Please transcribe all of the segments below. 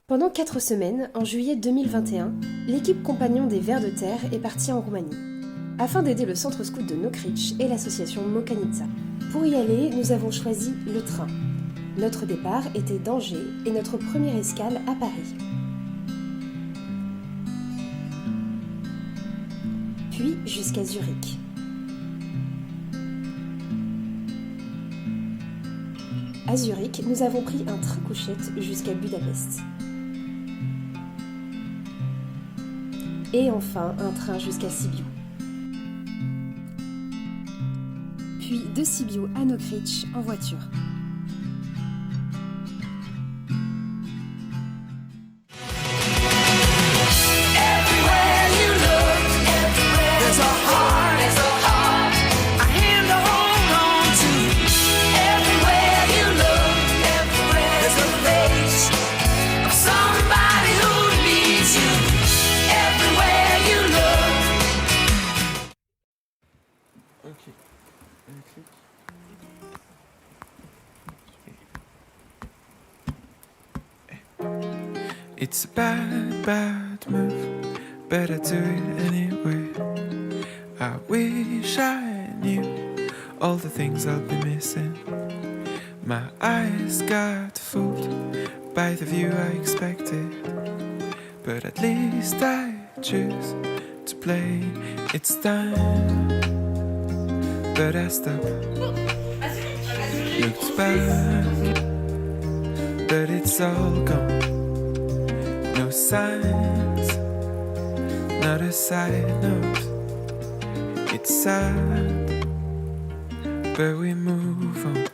Pendant 4 semaines, en juillet 2021, l'équipe compagnon des Vers de Terre est partie en Roumanie, afin d'aider le centre scout de Nokric et l'association Mokanica. Pour y aller, nous avons choisi le train. Notre départ était d'Angers et notre première escale à Paris. Puis jusqu'à Zurich. À Zurich, nous avons pris un train-couchette jusqu'à Budapest. Et enfin, un train jusqu'à Sibiu. Puis de Sibiu à Nokric en voiture. It's a bad move, but I do it anyway. I wish I knew all the things I'll be missing. My eyes got fooled by the view I expected, but at least I choose to play. It's time, but I stopped. Looks bad, but it's all gone. No signs, not a side note. It's sad, but we move on.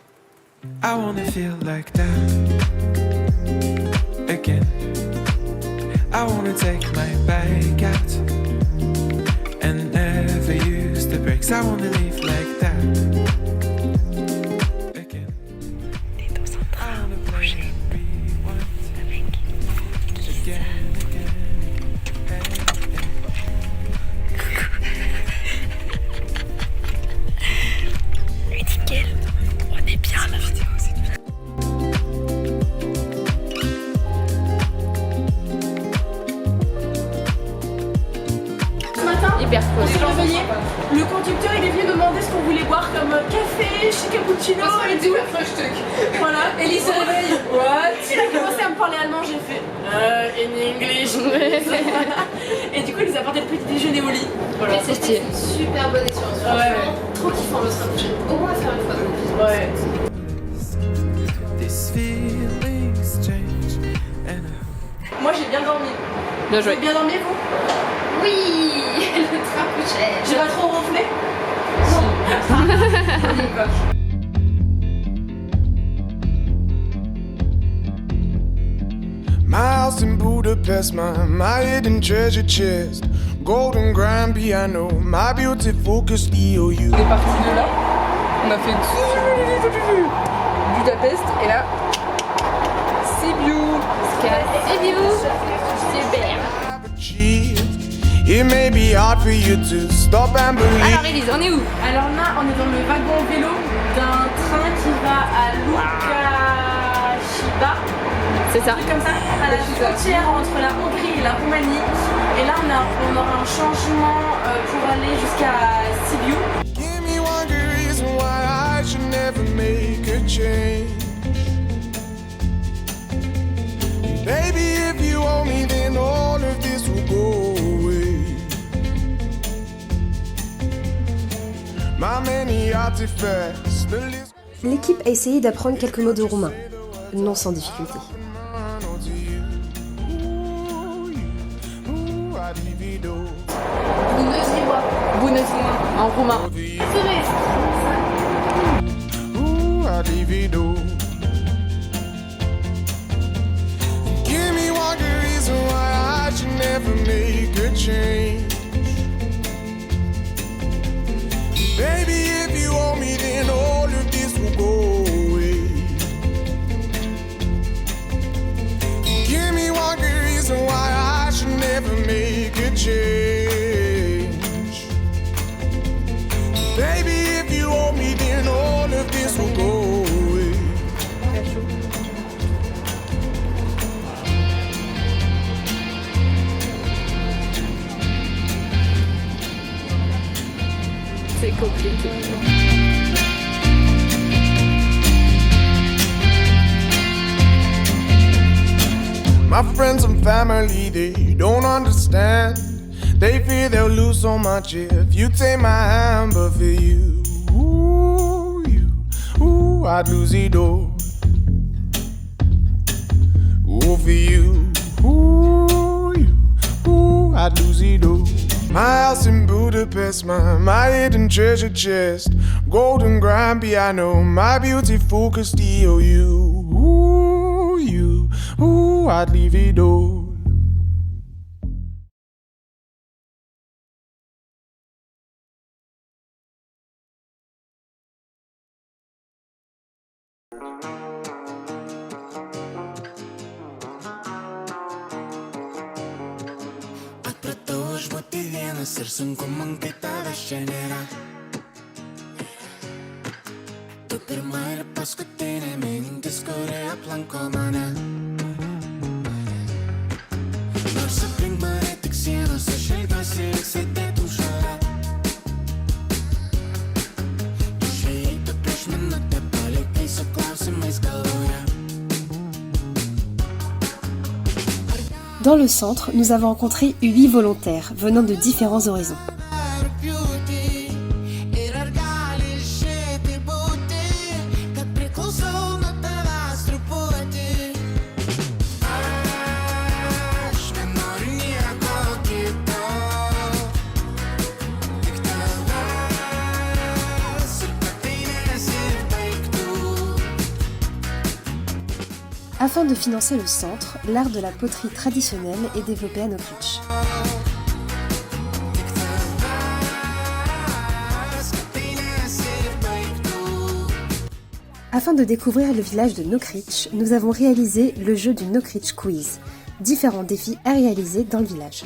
I wanna feel like that again. I wanna take my bike out and never use the brakes. I wanna live like that again. T'es dans un train bouger avec lui nickel, on est bien là. Ce matin, Hyper cool. on s'est réveillé. Le conducteur il est venu nous demander ce qu'on voulait boire comme café, cappuccino et tout. Voilà. Et il se réveille. What? Il a commencé à me parler allemand, j'ai fait in English. Et du coup il nous a apporté le petit déjeuner au lit. Voilà. C'est stylé. Une super bonne expérience. Franchement, trop kiffant le train de coucher. Au moins à faire une fois dans la vie. Ouais. These feelings change and I Moi j'ai bien dormi. Bien Vous joué. avez bien dormi vous? Oui, le train couchait. J'ai pas trop ronflé? My house in Budapest, my hidden treasure chest, golden grand piano, my beauty focused EOU. On est parti de là, on a fait Budapest et là Sibiu. It may be hard for you to stop and believe. Alors Elise, on est où? Alors là, on est dans le wagon vélo d'un train qui va à Lukashiba. C'est ça. Comme ça, à la frontière entre la Hongrie et la Roumanie. Et là, on aura un changement pour aller jusqu'à Sibiu. Give me one good reason why I should never make a change. Baby, if you owe me, then all of this will go away. My many artifacts, the list. L'équipe a essayé d'apprendre quelques mots de roumain, non sans difficulté. Bună ziua, en roumain. Give me one good reason why I should never make a change. Baby, if you owe me, then all of this will go away. Give me one good reason why I should never make a change. Baby, if you My friends and family, they don't understand. They fear they'll lose so much if you take my hand. But for you, I'd lose it all. Oh, for you, I'd lose it all. My house in Budapest, my hidden treasure chest, golden grand piano, my beautiful Castillo. I'd leave it all. Sunt cum încăitada scenera Tu per mai pascutine mente scorrea plancomana Doar să plâng măretic sienă Să scelga silic să te tușara Tu și ei te pleci minute Pale că-i să clause mai scalora. Dans le centre, nous avons rencontré 8 volontaires venant de différents horizons. Afin de financer le centre, l'art de la poterie traditionnelle est développé à Nokřič. Afin de découvrir le village de Nokřič, nous avons réalisé le jeu du Nokřič Quiz, différents défis à réaliser dans le village.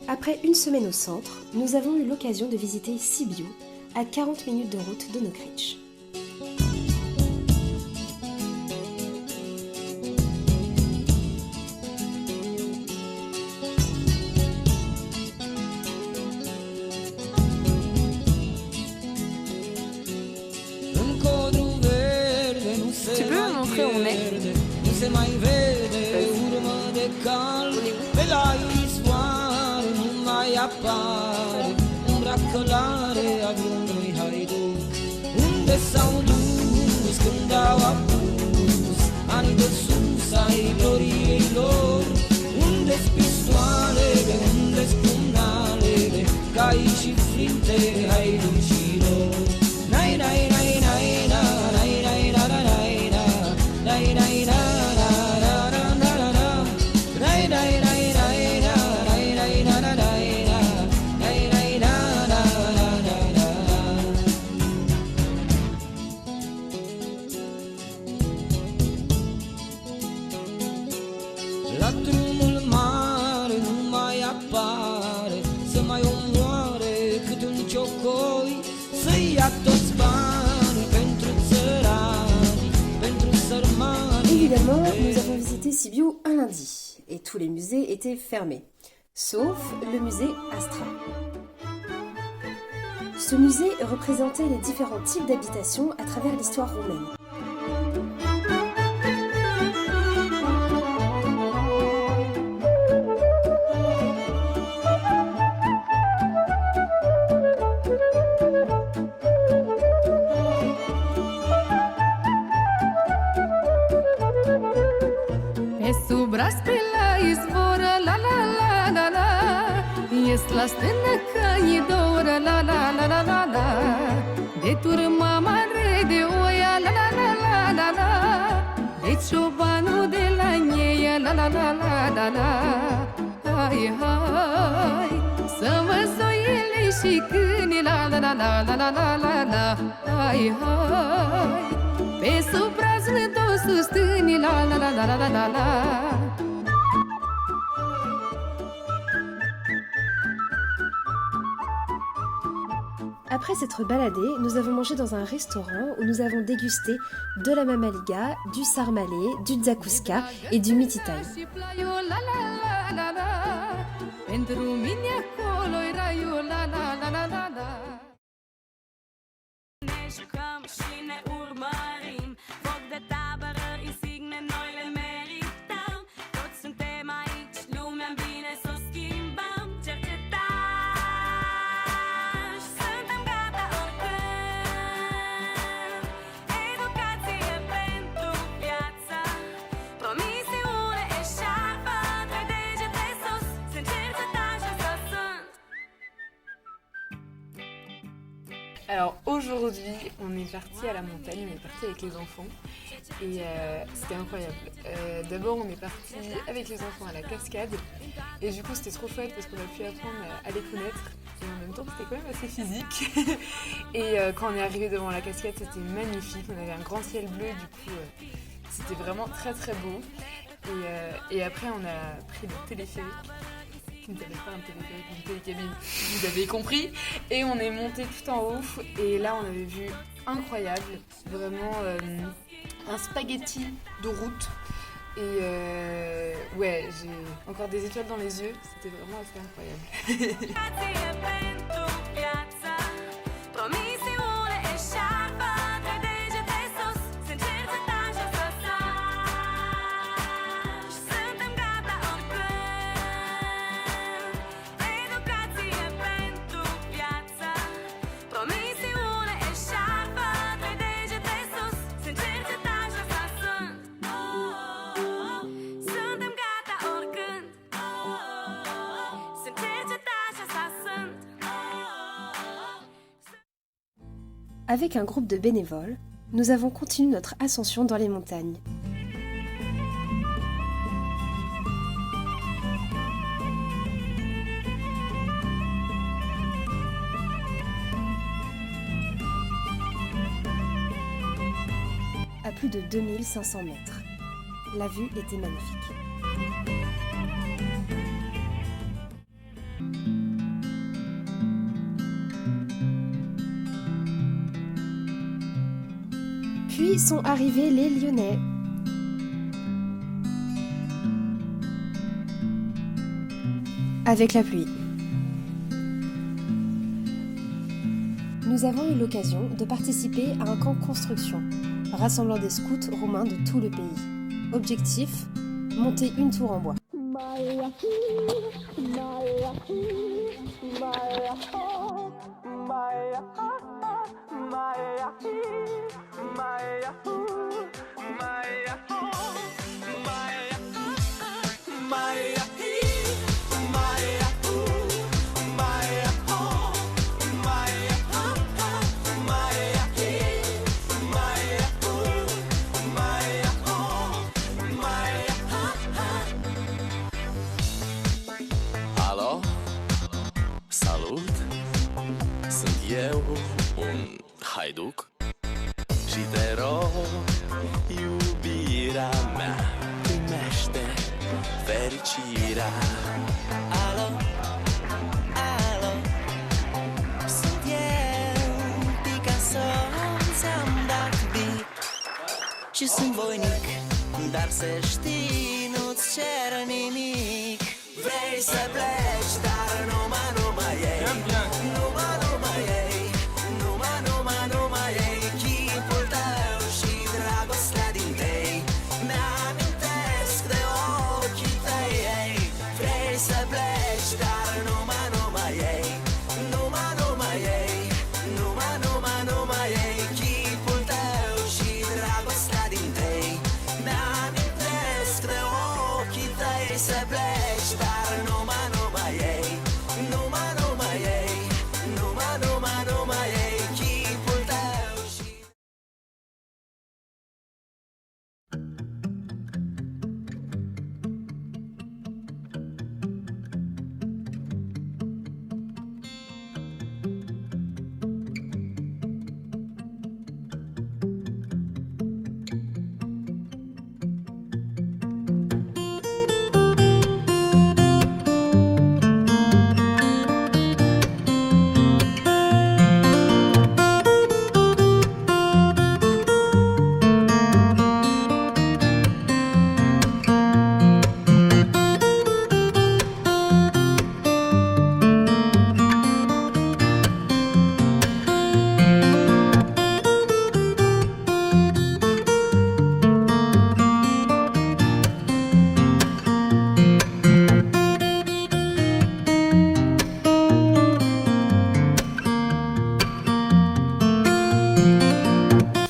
Après une semaine au centre, nous avons eu l'occasion de visiter Sibiu, à 40 minutes de route de Nokřič. Tu peux me montrer où on est? se mai vede urmă de cal. Pe la izvoare nu mai apare umbra călare a vreunui haiduc. Unde s-au dus când au apus anii de sus ai gloriei lor? Unde-s pistoalele, unde-s pumnalele, cai și flintele haiducilor? Nai, nai, nai, nai, na, nai, nai, na, na, nai, na, nai, nai, na, na, na, na, na, na, na, nai, nai, nai, nai, na, nai, nai, na, na, nai, na, nai, nai, na, na, na, na, na. La drumul mare nu mai apare să mai omoare cât un ciocoi, să-i ia toți banii pentru țărani, pentru sărmani. Évidemment, nous avons visité Sibiu un lundi, et tous les musées étaient fermés, sauf le musée Astra. Ce musée représentait les différents types d'habitations à travers l'histoire roumaine. La stână că e doră, la la la la la la. De turma mare de oia, la la la la la la. De ciobanul de la neia, la la la la la la. Hai, hai, să mă zoile și câine, la la la la la la la la la. Hai, hai, pe sub braznă două sustâni, la la la la la la la la. Après s'être baladés, nous avons mangé dans un restaurant où nous avons dégusté de la mamaliga, du sarmalé, du zakouska et du mititai. Alors aujourd'hui, on est parti à la montagne, on est parti avec les enfants et c'était incroyable. D'abord, on est parti avec les enfants à la cascade et du coup, c'était trop chouette parce qu'on a pu apprendre à les connaître et en même temps, c'était quand même assez physique. Et quand on est arrivé devant la cascade, c'était magnifique. On avait un grand ciel bleu, du coup, c'était vraiment très très beau. Et après, on a pris le téléphérique. Qui n'était pas un téléphérique, une télécabine, vous avez compris. Et on est monté tout en haut et là on avait vu incroyable, vraiment un spaghetti de route. Et ouais, j'ai encore des étoiles dans les yeux, c'était vraiment assez incroyable. Avec un groupe de bénévoles, nous avons continué notre ascension dans les montagnes. À plus de 2500 mètres, la vue était magnifique. Puis sont arrivés les Lyonnais. Avec la pluie. Nous avons eu l'occasion de participer à un camp construction, rassemblant des scouts roumains de tout le pays. Objectif, monter une tour en bois. Alo, salut, sunt eu, un haiduc și te rog, iubirea mea, primește fericirea. Alo, alo, sunt eu, Picasso, ți-am dat beat și sunt voinic, dar să știi, nu-ți cer nimic. Vrei să pleci, dar numai ei, numai ei, numai ei, chipul tău și dragostea din tei, mi-amintesc de ochii tăi, ei. Vrei să pleci, dar numai ei, numai ei, numai ei, chipul tău și dragostea din tei, mi-amintesc de ochii tăi. Să pleci, dar numai ei, numai ei, numai ei, chipul tău și...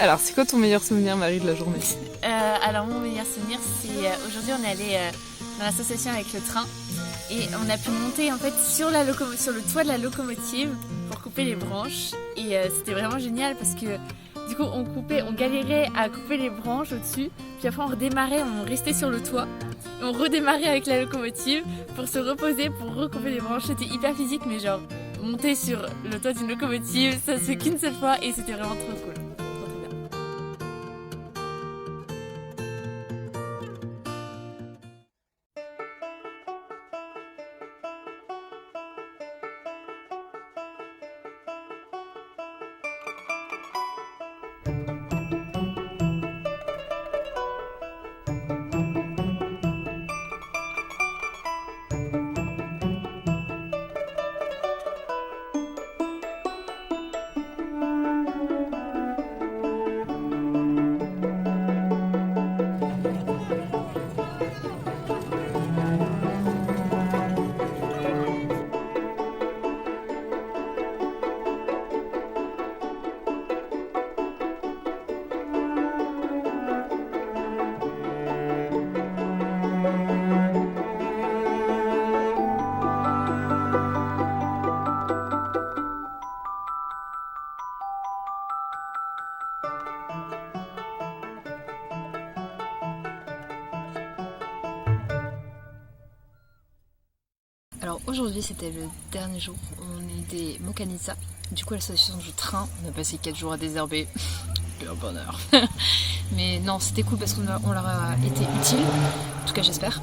Alors, c'est quoi ton meilleur souvenir, Marie, de la journée? Alors, mon meilleur souvenir, c'est aujourd'hui on est allé dans l'association avec le train et on a pu monter en fait sur le toit de la locomotive pour couper les branches et c'était vraiment génial parce que du coup on galérait à couper les branches au-dessus, puis après on redémarrait, on restait sur le toit et on redémarrait avec la locomotive pour se reposer, pour recouper les branches. C'était hyper physique, mais genre monter sur le toit d'une locomotive, ça se fait qu'une seule fois et c'était vraiment trop cool. Alors aujourd'hui c'était le dernier jour, on était Mokanitsa, du coup à l'association du train, on a passé 4 jours à désherber, le bonheur. Mais non, c'était cool parce qu'on leur a été utile, en tout cas j'espère.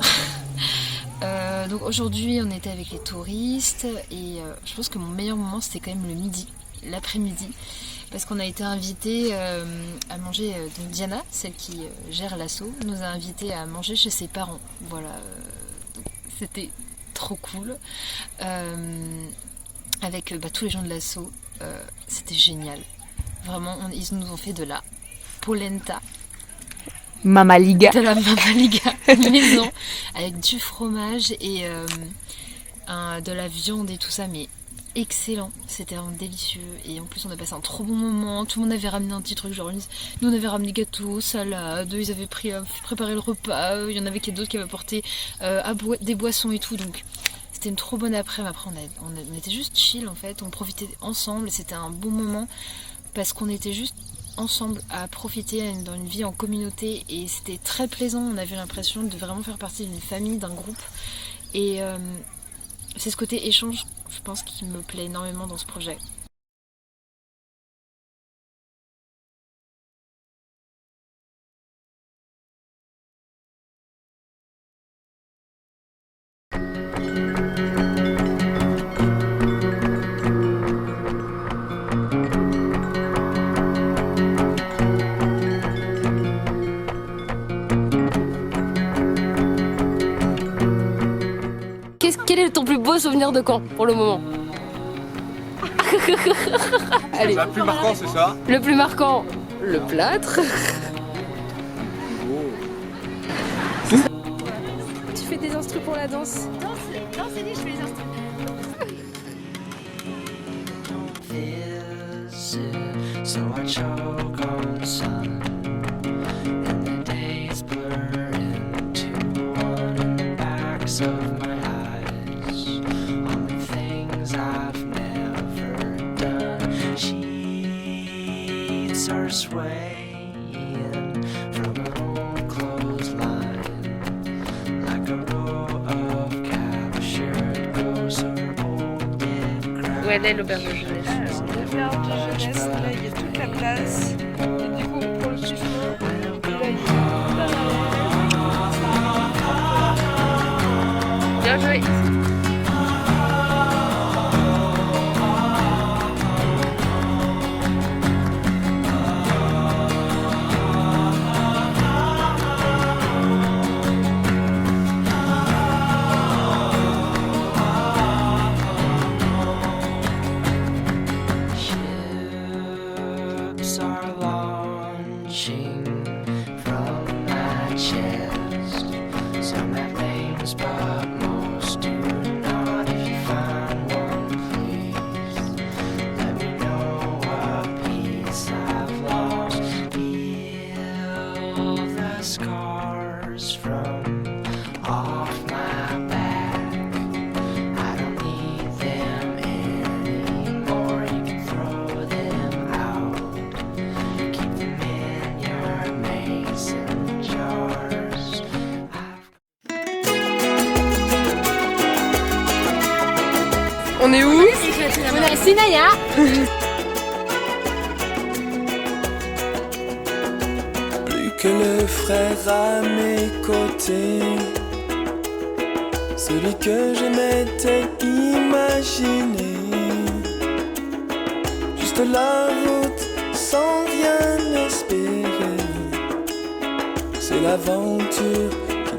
Donc aujourd'hui on était avec les touristes et je pense que mon meilleur moment c'était quand même le midi, l'après-midi. Parce qu'on a été invités à manger, donc Diana, celle qui gère l'asso, nous a invités à manger chez ses parents. Voilà, c'était trop cool. Avec tous les gens de l'asso, c'était génial. Vraiment, ils nous ont fait de la polenta. Mamaliga. De la Mamaliga maison avec du fromage et de la viande et tout ça, mais excellent, c'était vraiment délicieux et en plus on a passé un trop bon moment, tout le monde avait ramené un petit truc, genre nous on avait ramené gâteaux, salade, ils avaient préparé le repas, il y en avait d'autres qui avaient apporté des boissons et tout, donc c'était une trop bonne après-midi. Après on était juste chill en fait, on profitait ensemble et c'était un bon moment parce qu'on était juste ensemble à profiter dans une vie en communauté et c'était très plaisant, on avait l'impression de vraiment faire partie d'une famille, d'un groupe et c'est ce côté échange, je pense, qui me plaît énormément dans ce projet. Quel est ton plus beau souvenir de Caen pour le moment? Allez. Le plus marquant, c'est ça? Le plus marquant, le plâtre. Tu fais des instrus pour la danse? Danse, Elie, je fais les instrus. So I choke on sun, and the days blur into one in the backs of my eyes on the things I've never done. Sheets are swaying from an old clothesline like a row of captured ghosts of old dead crowds. Où elle est l'auberge de jeunesse? L'auberge de jeunesse, là il y a toute la place. Et du coup on prend le petit chemin. Et là il y a bien joué. Ships are launching from my chest. Some have names, but most do not. If you find one, please let me know what piece I've lost. Feel the scars from off my back. I don't need them anymore. You can throw them out. Keep them in your mason jars. On est où? On est à Sinaya. Plus que le frère à mes côtés, celui que je m'étais imaginé. Juste la route sans rien espérer. C'est l'aventure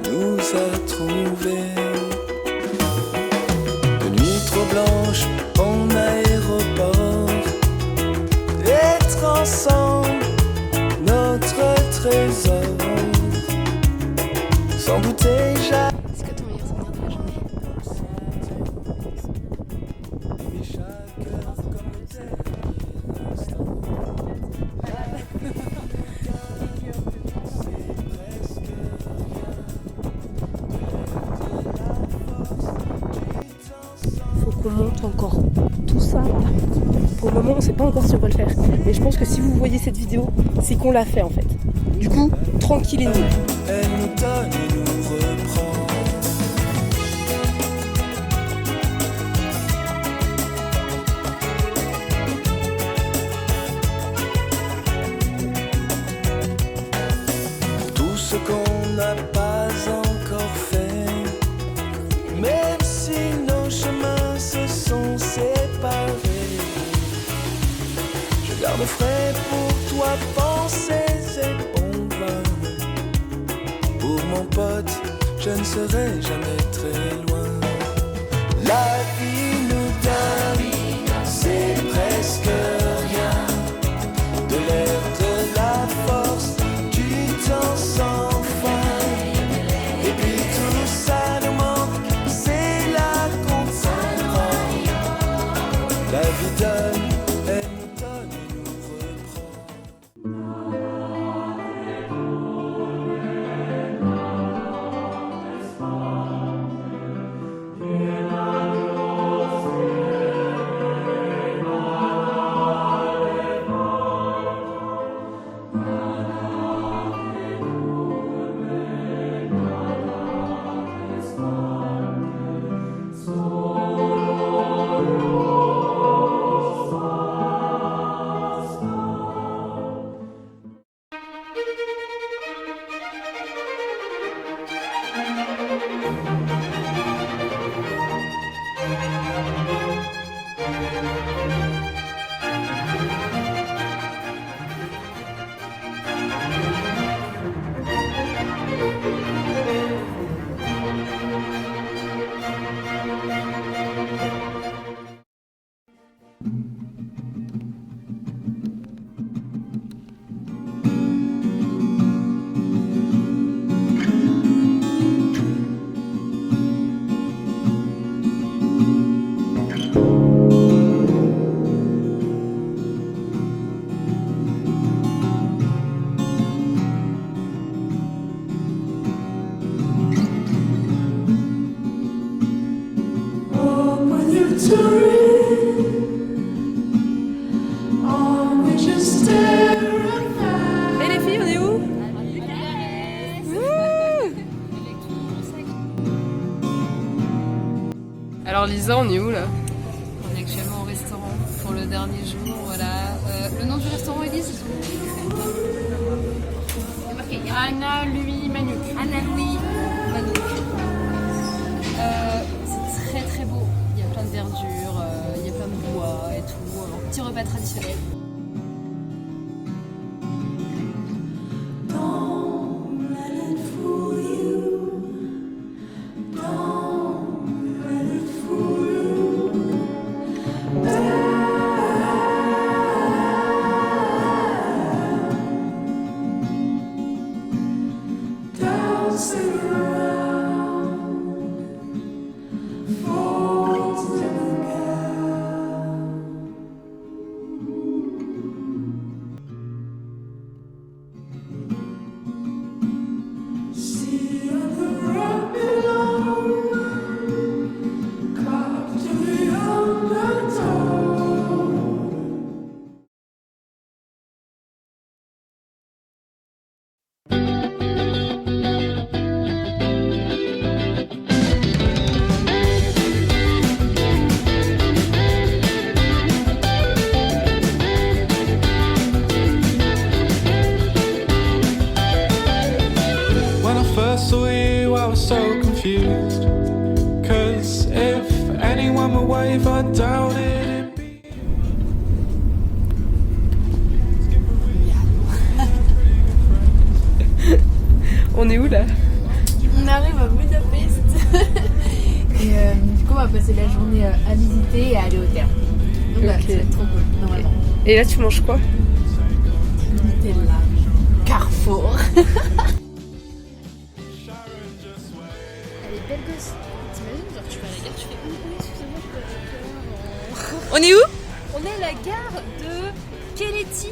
qui nous a trouvés. De nuit trop blanche en aéroport, d'être ensemble, notre trésor. Sans douter jamais. C'est quoi ton meilleur souvenir de la journée? Faut qu'on monte encore tout ça là. Pour le moment on sait pas encore si on va le faire. Mais je pense que si vous voyez cette vidéo, c'est qu'on l'a fait en fait. Du coup, tranquille et nous. Elle nous donne et nous reprend. Tout ce qu'on n'a pas encore fait, même si nos chemins se sont séparés, je garde frais pour toi pensées et bons vins. Pour mon pote, je ne serai jamais très loin. La vie nous donne, c'est presque rien. De l'air, de la force, du temps sans Alors Lisa, on est où là? On est actuellement au restaurant pour le dernier jour, voilà. Le nom du restaurant, Elise? Anna, Louis, Manouk. Anna, Louis, Manouk. C'est très très beau. Il y a plein de verdure, il y a plein de bois et tout. Un petit repas traditionnel. Saw you, I was so confused. 'Cause if anyone would wave, I doubt it'd be. On est où là? On arrive à Budapest. Et du coup, on va passer la journée à visiter et à aller au terme. Donc voilà, ça va être trop cool, normalement. Et là, tu manges quoi? Nutella. Carrefour. Elle est belle gosse. T'imagines, genre tu vas à la gare, tu fais excusez-moi, On est où? on est à la gare de Keleti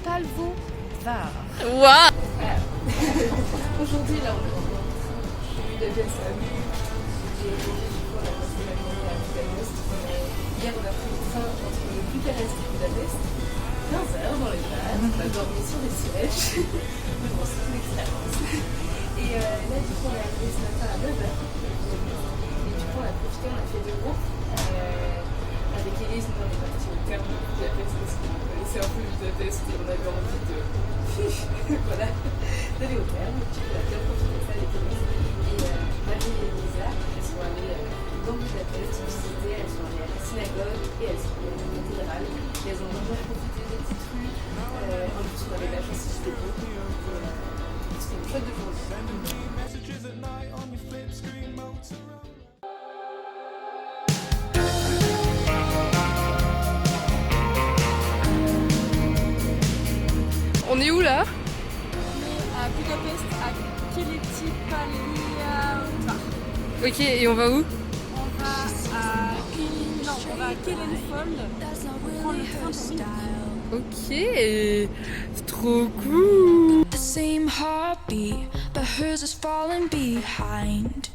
Palvo-Var. Waouh! Aujourd'hui, là, on est en Budapest à Lille. Et on a passé la journée à Budapest. Hier, on a pris le train entre Bucarest et Budapest. 15 heures dans les plages. On a dormi sur des sièges. Mais bon, c'est une expérience. Et là, du coup, on est arrivé ce matin à 9h. Et du coup, on a profité, on a fait 2 groupes. Avec Elise, nous, on est partis au terme de Budapest parce qu'on connaissait un peu Budapest et on avait envie de. Voilà, d'aller au terme. Du coup, on a bien profité de ça avec Elise. Et Marie et Lisa, elles sont allées dans Budapest visiter, elles sont allées à la synagogue et elles sont allées à la cathédrale. Et elles ont vraiment profité des petites rues. En plus, on avait la chance que c'était beau. C'était une chouette de journée. On est où là? À Budapest, à Keleti Palvo-Var. Ok, et on va où? On va à Kelenfold pour prendre le train pour Munich. Ok, c'est trop cool. The same heartbeat, but hers is falling behind.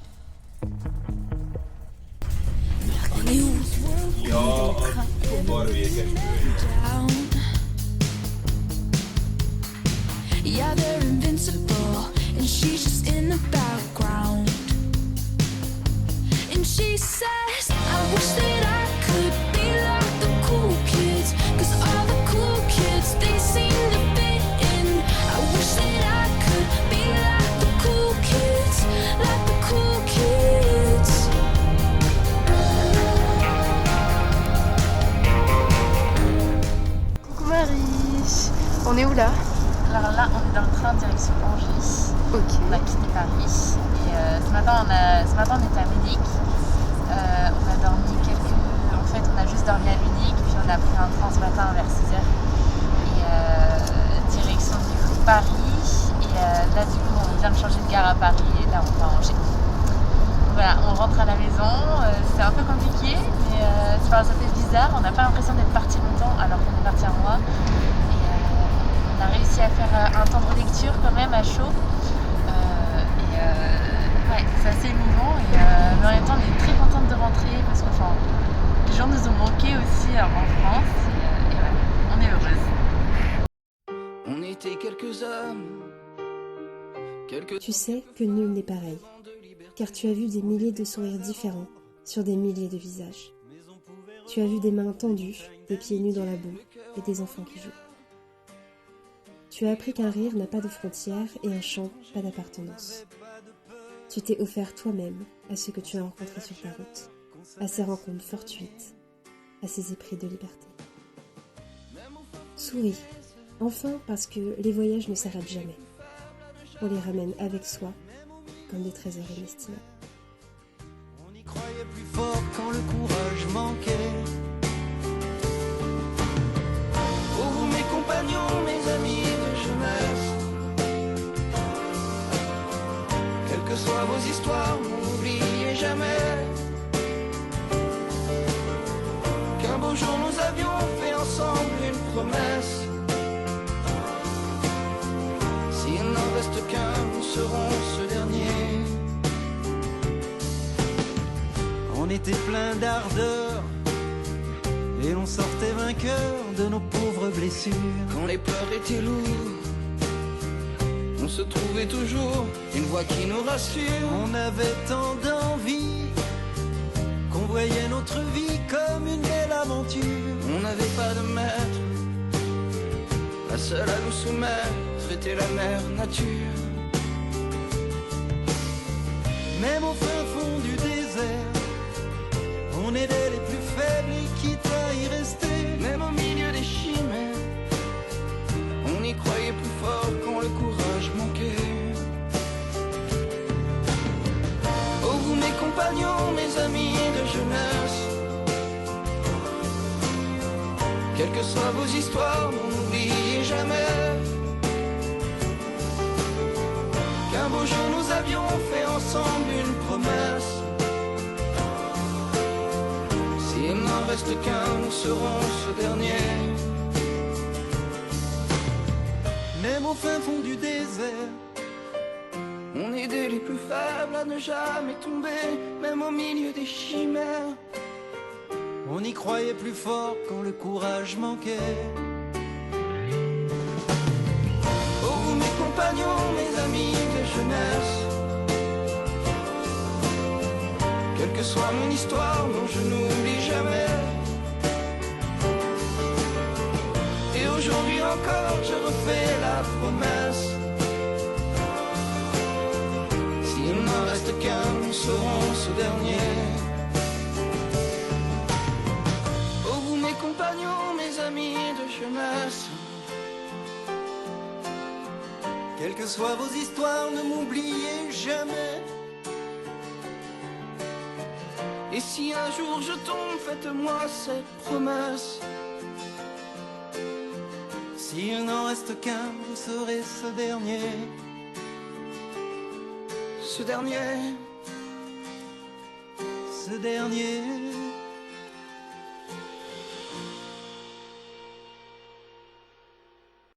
Yeah, they're invincible, and she's just in the background. And she says, I wish that I could be like the cool kids, 'cause all the cool kids, they seem to fit in. I wish that I could be like the cool kids, like the cool kids. Coucou Marie, on est où là? Alors là, on est dans le train direction Angers. Ok. On a quitté Paris. Et ce matin, on était à Munich. On a dormi En fait, on a juste dormi à Munich, puis on a pris un train ce matin vers 6h. Et direction du coup Paris. Et là, du coup, on vient de changer de gare à Paris. Et là, on va à Angers. Donc voilà, on rentre à la maison. C'est un peu compliqué, mais ça fait bizarre. On n'a pas l'impression d'être parti longtemps, alors qu'on est parti un mois. On a réussi à faire un temps de lecture quand même à chaud. Ouais, c'est assez émouvant. Mais en même temps, on est très contente de rentrer parce que les gens nous ont manqué aussi en France. Et ouais, on est heureuse. On était quelques hommes. Tu sais que nul n'est pareil, car tu as vu des milliers de sourires différents, sur des milliers de visages. Tu as vu des mains tendues, des pieds nus dans la boue et des enfants qui jouent. Tu as appris qu'un rire n'a pas de frontières et un chant pas d'appartenance. Tu t'es offert toi-même à ceux que tu as rencontrés sur ta route, à ces rencontres fortuites, à ces épris de liberté. Souris, enfin, parce que les voyages ne s'arrêtent jamais. On les ramène avec soi comme des trésors inestimables. On y croyait plus fort quand le courage manquait. Oh vous mes compagnons, mes amis de jeunesse, quelles que soient vos histoires, n'oubliez jamais qu'un beau jour nous avions fait ensemble une promesse. S'il n'en reste qu'un, nous serons ce dernier. On était plein d'ardeur et l'on sortait vainqueur de nos pauvres blessures. Quand les pleurs étaient lourds, on se trouvait toujours une voix qui nous rassure. On avait tant d'envie qu'on voyait notre vie comme une belle aventure. On n'avait pas de maître, la seule à nous soumettre était la mère nature. Même au fin fond du désert, on aidait les plus faibles et quitte à y rester. Même au milieu des chimères, on y croyait plus fort quand le courage manquait. Oh vous mes compagnons, mes amis de jeunesse, quelles que soient vos histoires, n'oubliez jamais qu'un beau jour nous avions fait ensemble une promesse. S'il n'en reste qu'un, nous serons ce dernier. Même au fin fond du désert, on aidait les plus faibles à ne jamais tomber. Même au milieu des chimères, on y croyait plus fort quand le courage manquait. Oh vous mes compagnons, mes amis de jeunesse, quelle que soit mon histoire, non je n'oublie jamais. Et aujourd'hui encore je refais la promesse, s'il n'en reste qu'un, nous serons ce dernier. Oh vous mes compagnons, mes amis de jeunesse, quelles que soient vos histoires, ne m'oubliez jamais. Et si un jour je tombe, faites-moi cette promesse, s'il n'en reste qu'un, vous serez ce dernier. Ce dernier. Ce dernier.